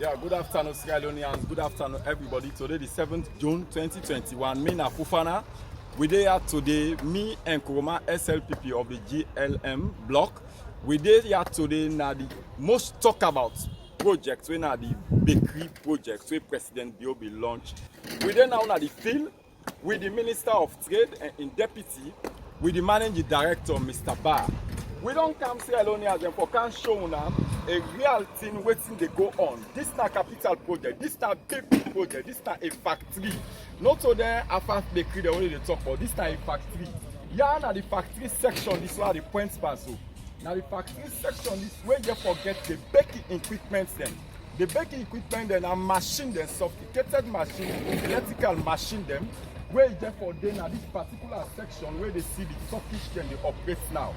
Yeah, good afternoon, Sierra Leoneans. Good afternoon, everybody. Today, the 7th June 2021. Me na Fofana. We there today, me and Nkrumah SLPP of the GLM block. We there here today na the most talk about project, when na the bakery project, where President Biobi launched. We there now na the field with the Minister of Trade and in deputy with the Managing Director, Mr. Barr. We don't come Sierra Leoneans and for can show now a real thing waiting they go on. This na capital project, this na bakery project, this na a factory. Not so there a fast bakery the only they talk about. This na a factory. Yeah, na the factory section, this one the points pass. Now the factory section is where you forget the baking equipment then. The baking equipment then are machine them, sophisticated machine, electrical machine them. Where therefore then na this particular section where they see the Turkish then they operate now.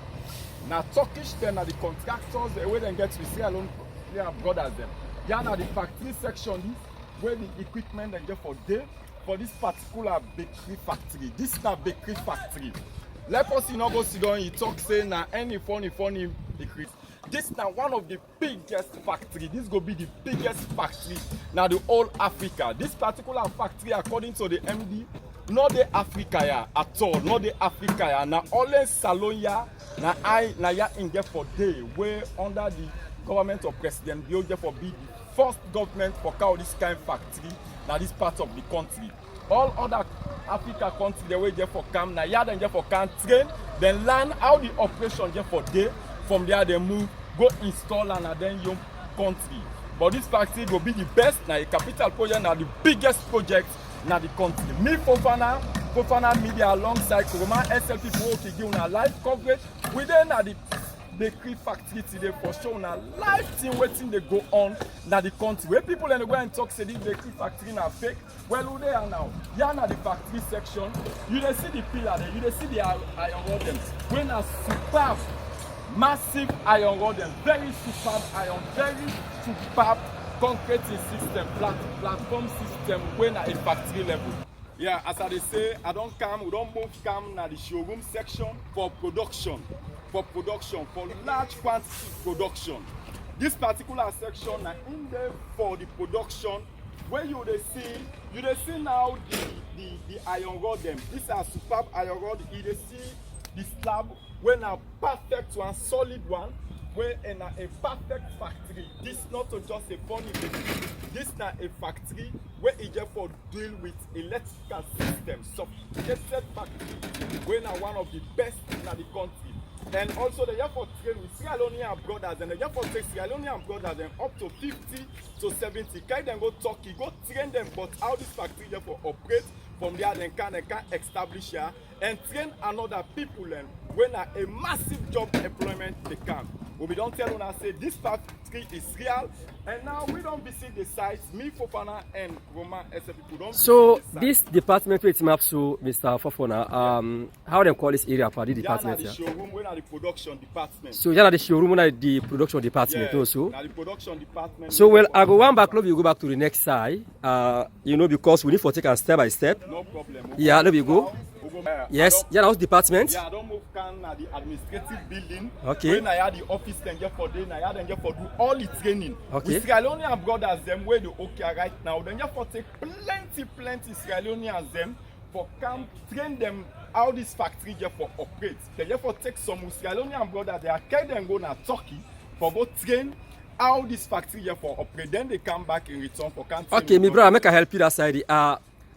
Now Turkish then are the contractors where they get to see alone they have brothers them. Yeah, now the factory section is where the equipment then get for day for this particular bakery factory. This is not bakery factory. Let us not go sit down and talk say na any funny bakery. This now one of the biggest factory. This go be the biggest factory now the whole Africa. This particular factory according to the MD not the Africa ya at all, not the Africa ya. Now only salon ya na ya in get for day where under the government of President Biobi for be the first government for carry this kind of factory now this part of the country. All other Africa countries the way for come now ya then for can train, then learn how the operation for day. From there they move, go install and then your country. But this factory will be the best now a capital project now the biggest project na the country. Me Fofana Media alongside Nkrumah SLPP okay give una live coverage. We then na the bakery factory today for show na live thing waiting they go on na the country. Where people then go and talk say this bakery factory na fake. Well who they are now? Yeah na the factory section. You dey see the pillar there, you dey see the iron rod them. When na superb, massive iron rod them, very superb iron, very superb concrete system, platform system when at a factory level. Yeah, as I say, we don't move na the showroom section for production, for large quantity production. This particular section na in there for the production where you see now the iron rod them. These are superb iron rod. You see the slab when a perfect one, solid one. Where in a perfect factory. This not just a funny bakery. This is a factory where it just for deal with electrical systems. Sophisticated factory. Where now one of the best in the country. And also they have for train with Sierra Leonean brothers and they have for take Sierra Leonean brothers and up to 50 to 70. Can them go Turkey, go train them, but how this factory therefore operate from there they can establish here and train another people and when a massive job employment they can. But we don't tell when I say this factory is real and now we don't visit the sites. Me Fofana and Nkrumah SLPP don't so this department with map so Mr. Fofana, how they call this area for the department? Yeah, the showroom when the production department. So yeah, the showroom when the production department also. Now the production department. So well, I go one back love you go back to the next side. You know because we need to take a step by step. No problem. Yeah, there we go. Yes, yeah, that was department. Yeah, I don't move can the administrative building. Okay. When I had the office then get for day, I had then get for do all the training. Okay. With Sierra Leonean brothers them where they okay right now. Then get for take plenty Sierra Leoneans them for come train them how this factory get for operate. Then get for take some Sierra Leonean brothers they are carry them go na Turkey for go train how this factory get for operate. Then they come back in return for can. Okay, me brother, make I help you that side.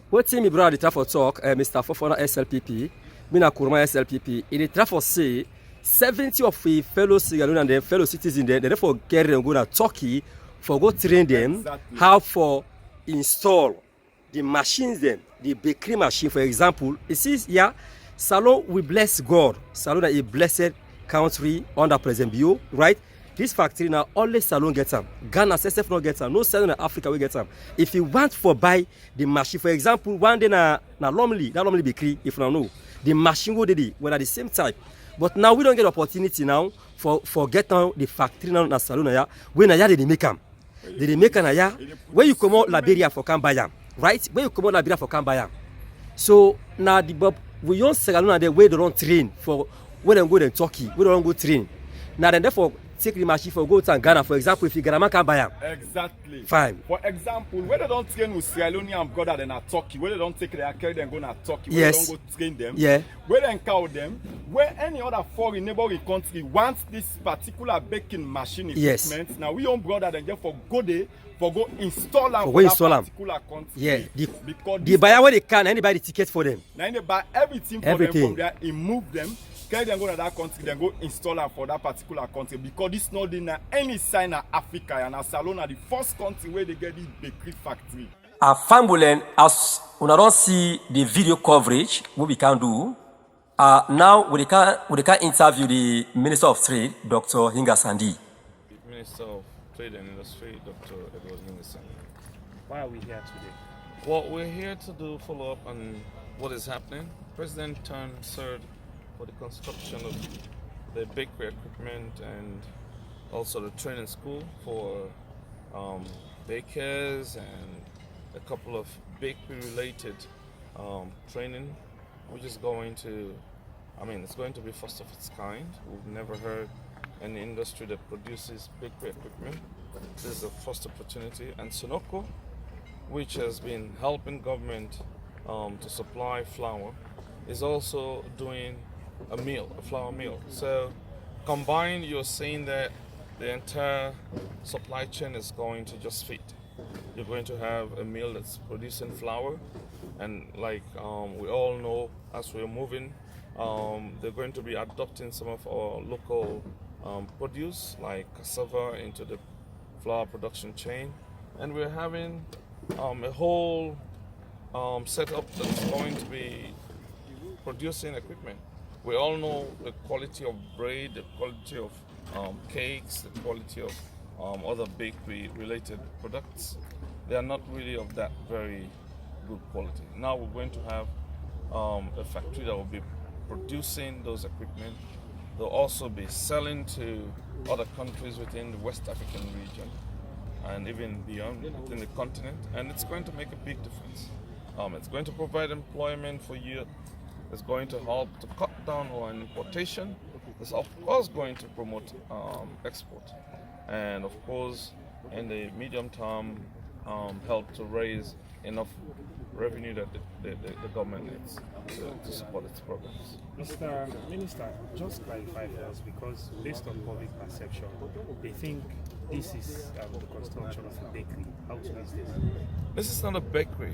What team me brother the for talk, Mr. Fofana SLPP, me na Nkrumah SLPP. In the for say 70 of the fellow Sierra Leonean and their fellow citizens there, they therefore carry them go to Turkey for go train them how for install the machines them, the bakery machine for example. It says yeah, Salon we bless God. Salon is a blessed country under President Bio, right? This factory now only Salon gets them. Ghana SSF not gets them. No salon in Africa will get them. If you want for buy the machine, for example, one day na normally bakery, if you know, the machine will do when at the same time. But now we don't get opportunity now for get on the factory now na Salon ya. When na ya they make them. They make na ya. When you come out Liberia for can buy them, right? When you come out Liberia for can buy them. So now the Bob we use Salon na the way they don't train for when they go to Turkey. We don't go train. Now then therefore take the machine for go to Ghana, for example, if you Ghana man can buy them. Exactly. Fine. For example, where they don't train with Sierra Leonean brother then at Turkey, where they don't take their carry them go to Turkey, where Yes. they don't go train them, Yeah. where they encounter them, where any other foreign neighboring country wants this particular baking machine Yes. equipment, now we own brother then just for go there, for go install them For for go that install am. particular country. Yeah. Because The buyer when they can, anybody ticket for them. now they buy everything for Everything. them from there, he move them, carry them go to that country, then go install them for that particular country. Because this not in any sign of Africa, and as Salona the first country where they get this bakery factory. Fambulen, as una don't see the video coverage, what we can do. Now we can interview the Minister of Trade, Dr. Hinga Sandi. Minister of Trade and Industry, Dr. Edward Henderson. Why are we here today? Well, we're here to do follow up on what is happening. President turned third for the construction of the bakery equipment and also the training school for bakers and a couple of bakery related training, which is going to, it's going to be first of its kind. We've never heard any industry that produces bakery equipment. This is the first opportunity. And Sonoko, which has been helping government to supply flour, is also doing a flour mill. So combined, you're saying that the entire supply chain is going to just fit. You're going to have a mill that's producing flour, and like we all know, as we're moving, they're going to be adopting some of our local produce like cassava into the flour production chain, and we're having a whole setup that's going to be producing equipment. We all know the quality of bread, the quality of cakes, the quality of other bakery related products. They are not really of that very good quality. Now we're going to have a factory that will be producing those equipment. They'll also be selling to other countries within the West African region and even beyond within the continent, and it's going to make a big difference. It's going to provide employment for youth. It's going to help to cut down on importation. It's of course going to promote export, and of course in the medium term help to raise enough revenue that the government needs to support its programs. Mr. Minister, just clarify for us, because based on public perception, they think this is the construction of a bakery. How true is this? This is not a bakery.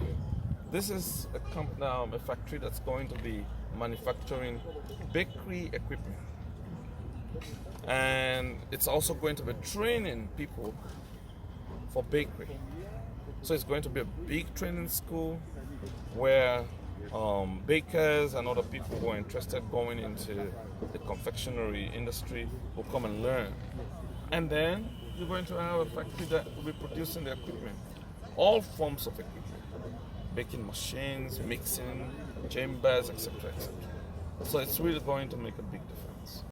This is a factory that's going to be manufacturing bakery equipment. And it's also going to be training people for bakery. So it's going to be a big training school where bakers and other people who are interested going into the confectionery industry will come and learn. And then you're going to have a factory that will be producing the equipment, all forms of equipment, baking machines, mixing, chambers, etc., etc. So it's really going to make a big difference.